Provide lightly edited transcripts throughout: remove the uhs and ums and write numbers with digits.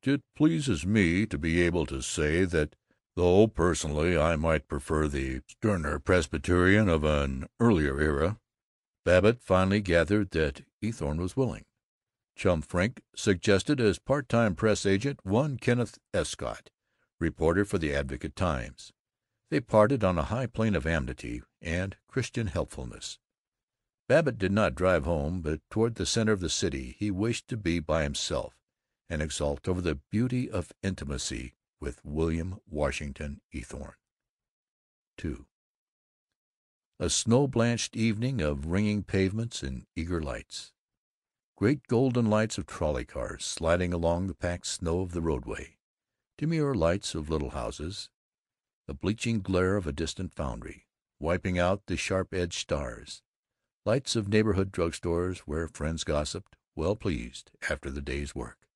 it pleases me to be able to say that, though personally I might prefer the sterner Presbyterian of an earlier era." Babbitt finally gathered that Eathorne was willing. Chum Frink suggested as part-time press agent one Kenneth Escott, reporter for the Advocate-Times. They parted on a high plane of amity and Christian helpfulness. Babbitt did not drive home, but toward the center of the city he wished to be by himself and exult over the beauty of intimacy with William Washington Eathorne. 2. A snow-blanched evening of ringing pavements and eager lights. Great golden lights of trolley cars sliding along the packed snow of the roadway, demure lights of little houses, the bleaching glare of a distant foundry, wiping out the sharp-edged stars, lights of neighborhood drug-stores where friends gossiped, well pleased after the day's work,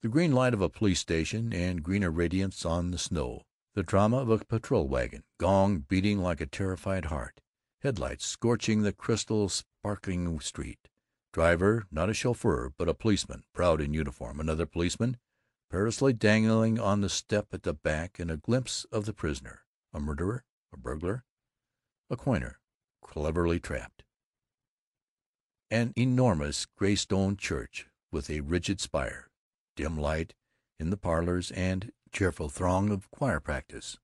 the green light of a police station and greener radiance on the snow, the drama of a patrol wagon, gong beating like a terrified heart, headlights scorching the crystal sparkling street, driver not a chauffeur but a policeman proud in uniform, another policeman perilously dangling on the step at the back, and a glimpse of the prisoner, a murderer, a burglar, a coiner, cleverly trapped. An enormous gray stone church with a rigid spire, dim light in the parlors, and cheerful throng of choir practice,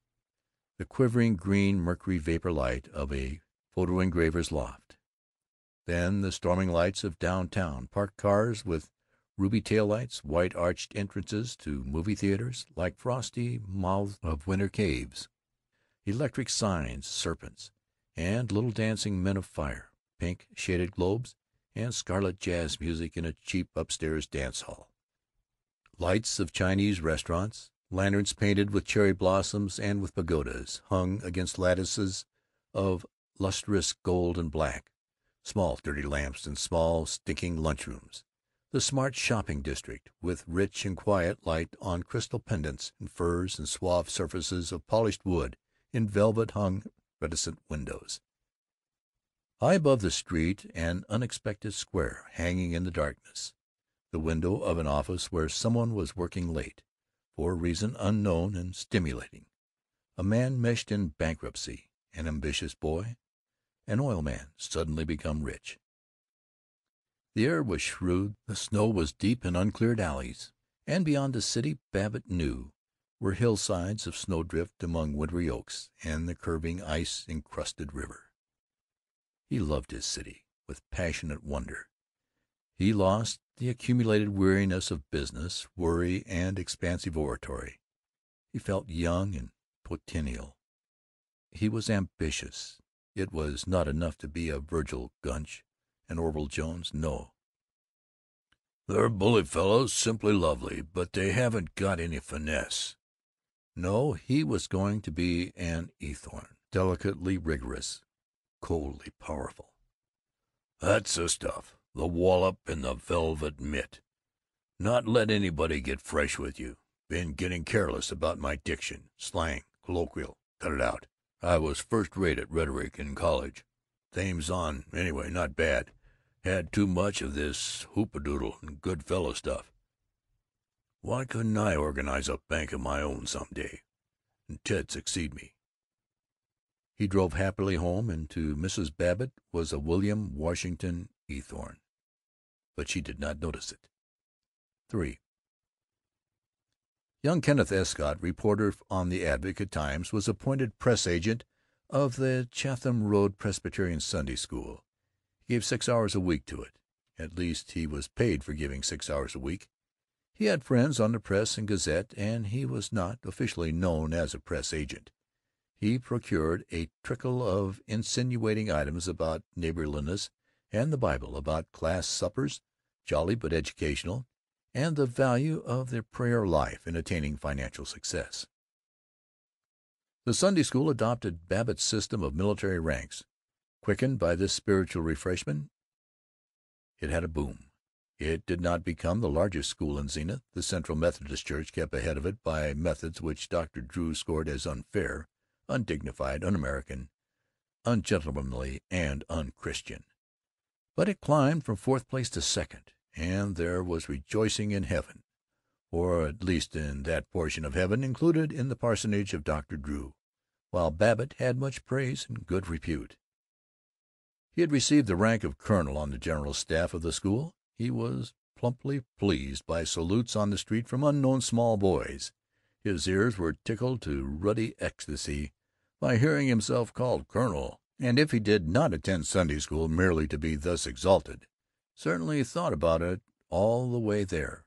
the quivering green mercury vapor light of a photo-engraver's loft. Then the storming lights of downtown, parked cars with ruby tail-lights, white arched entrances to movie theaters like frosty mouths of winter caves, electric signs, serpents, and little dancing men of fire, pink shaded globes, and scarlet jazz music in a cheap upstairs dance-hall, lights of Chinese restaurants, lanterns painted with cherry blossoms and with pagodas hung against lattices of lustrous gold and black, small dirty lamps in small stinking lunchrooms, the smart shopping district with rich and quiet light on crystal pendants and furs and suave surfaces of polished wood in velvet-hung reticent windows. High above the street an unexpected square hanging in the darkness, the window of an office where someone was working late, for a reason unknown and stimulating, a man meshed in bankruptcy, an ambitious boy, an oil man suddenly become rich. The air was shrewd, the snow was deep in uncleared alleys, and beyond the city Babbitt knew were hillsides of snowdrift among wintry oaks and the curving ice-encrusted river. He loved his city with passionate wonder. He lost the accumulated weariness of business, worry, and expansive oratory. He felt young and potential. He was ambitious. It was not enough to be a Virgil Gunch, an Orville Jones. No. "They're bully fellows, simply lovely, but they haven't got any finesse." No, he was going to be an Eathorne, delicately rigorous, coldly powerful. "That's the stuff. The wallop in the velvet mitt. Not let anybody get fresh with you. Been getting careless about my diction. Slang. Colloquial. Cut it out. I was first rate at rhetoric in college. Thames on, anyway, not bad. Had too much of this hoopadoodle and good fellow stuff. Why couldn't I organize a bank of my own some day, and Ted succeed me?" He drove happily home, and to Mrs. Babbitt was a William Washington Eathorne, but she did not notice it. 3. Young Kenneth Escott, reporter on the Advocate-Times, was appointed press agent of the Chatham Road Presbyterian Sunday School. He gave 6 hours a week to it. At least he was paid for giving 6 hours a week. He had friends on the Press and Gazette, and he was not officially known as a press agent. He procured a trickle of insinuating items about neighborliness and the Bible, about class suppers, jolly but educational, and the value of the prayer life in attaining financial success. The Sunday School adopted Babbitt's system of military ranks. Quickened by this spiritual refreshment, it had a boom. It did not become the largest school in Zenith. The Central Methodist Church kept ahead of it by methods which Dr. Drew scored as unfair, undignified, un-American, ungentlemanly, and unchristian. But it climbed from fourth place to second, and there was rejoicing in heaven or at least in that portion of heaven included in the parsonage of Dr. Drew, while Babbitt had much praise and good repute. He had received the rank of colonel on the general staff of the school. He was plumply pleased by salutes on the street from unknown small boys. His ears were tickled to ruddy ecstasy by hearing himself called colonel, and if he did not attend Sunday school merely to be thus exalted, certainly thought about it all the way there.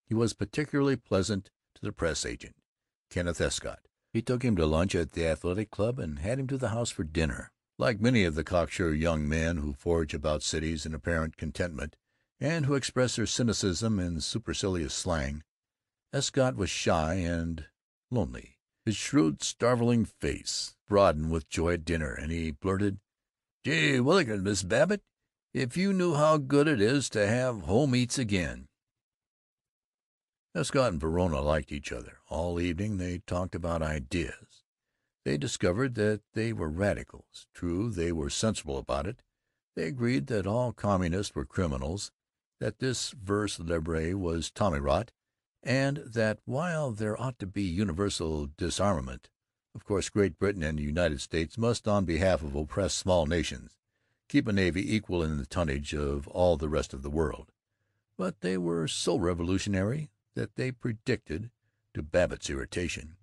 He was particularly pleasant to the press agent, Kenneth Escott. He took him to lunch at the athletic club and had him to the house for dinner. Like many of the cocksure young men who forage about cities in apparent contentment and who express their cynicism in supercilious slang, Escott was shy and lonely. His shrewd, starveling face broadened with joy at dinner, and he blurted, "Gee willikers, Miss Babbitt, if you knew how good it is to have home eats again!" Escott and Verona liked each other. All evening they talked about ideas. They discovered that they were radicals. True, they were sensible about it. They agreed that all communists were criminals, that this vers libre was tommyrot, and that while there ought to be universal disarmament, of course Great Britain and the United States must, on behalf of oppressed small nations, keep a navy equal in the tonnage of all the rest of the world. But they were so revolutionary that they predicted, to Babbitt's irritation,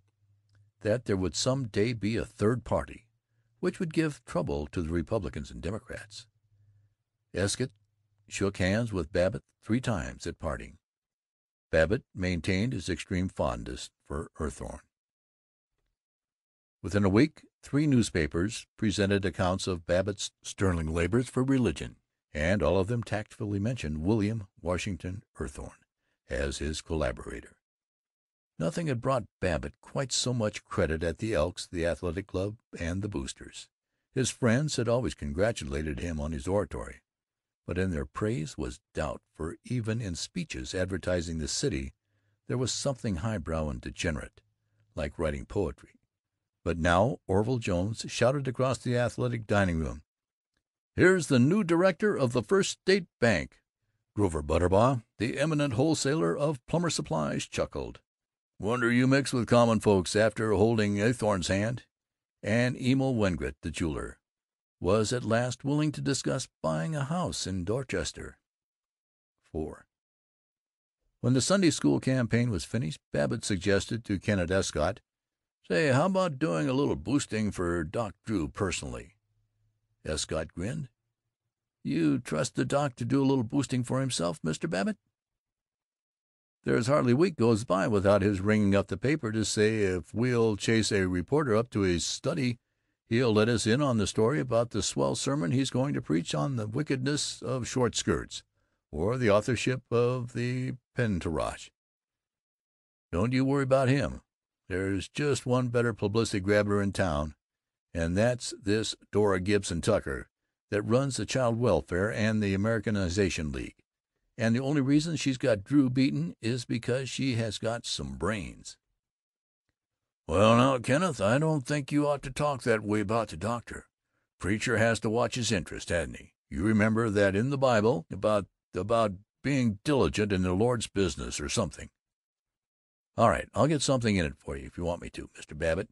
that there would some day be a third party, which would give trouble to the Republicans and Democrats. Escott shook hands with Babbitt 3 times at parting. Babbitt maintained his extreme fondness for Eathorne. Within a week 3 newspapers presented accounts of Babbitt's sterling labors for religion, and all of them tactfully mentioned William Washington Eathorne as his collaborator. Nothing had brought Babbitt quite so much credit at the Elks, the Athletic Club, and the Boosters. His friends had always congratulated him on his oratory, but in their praise was doubt, for even in speeches advertising the city there was something highbrow and degenerate, like writing poetry. But now Orville Jones shouted across the athletic dining-room, "Here's the new director of the First State Bank." Grover Butterbaugh, the eminent wholesaler of plumber supplies, chuckled, "Wonder you mix with common folks after holding Eathorne's hand." And Emil Wengert, the jeweler, was at last willing to discuss buying a house in Dorchester. 4. When the Sunday school campaign was finished, Babbitt suggested to Kenneth Escott, "Say, how about doing a little boosting for Doc Drew personally?" Escott grinned. "You trust the doc to do a little boosting for himself, Mr. Babbitt?" "There's hardly a week goes by without his ringing up the paper to say if we'll chase a reporter up to his study he'll let us in on the story about the swell sermon he's going to preach on the wickedness of short skirts, or the authorship of the Pentateuch. Don't you worry about him. There's just one better publicity grabber in town, and that's this Dora Gibson Tucker that runs the Child Welfare and the Americanization League. And the only reason she's got Drew beaten is because she has got some brains." "Well, now, Kenneth, I don't think you ought to talk that way about the doctor. Preacher has to watch his interest, hasn't he? You remember that in the Bible about being diligent in the Lord's business or something." "All right, I'll get something in it for you if you want me to, Mr. Babbitt,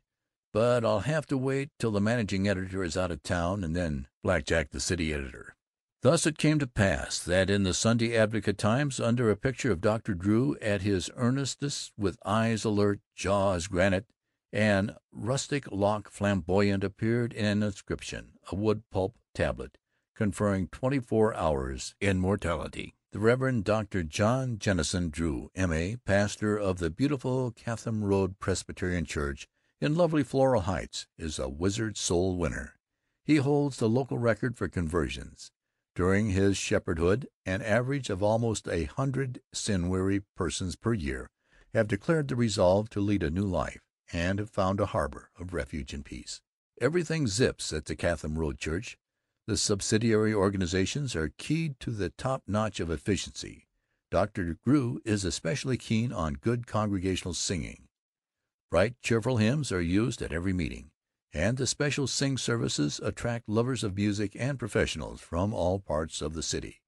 but I'll have to wait till the managing editor is out of town, and then Blackjack, the city editor." Thus it came to pass that in the Sunday Advocate-Times, under a picture of Dr. Drew at his earnestest, with eyes alert, jaw as granite, and rustic lock flamboyant, appeared an inscription, a wood-pulp tablet conferring 24 hours immortality. The Reverend Dr. John Jennison Drew, M.A., pastor of the beautiful Chatham Road Presbyterian Church in lovely Floral Heights, is a Wizard soul winner. He holds the local record for conversions. During his shepherdhood, an average of almost 100 sin-weary persons per year have declared the resolve to lead a new life, and have found a harbor of refuge and peace. Everything zips at the Chatham Road Church. The subsidiary organizations are keyed to the top notch of efficiency. Dr. Drew is especially keen on good congregational singing. Bright, cheerful hymns are used at every meeting, and the special sing services attract lovers of music and professionals from all parts of the city.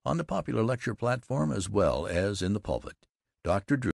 On the popular lecture platform as well as in the pulpit, Dr.